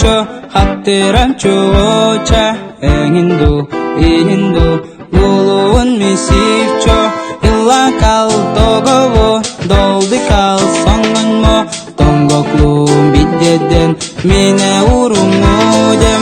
cho hattiram chuocha engindu inindu guluun misifcho illa kal togovo doldi kal songanmo tongoklu biddeden mine urumudem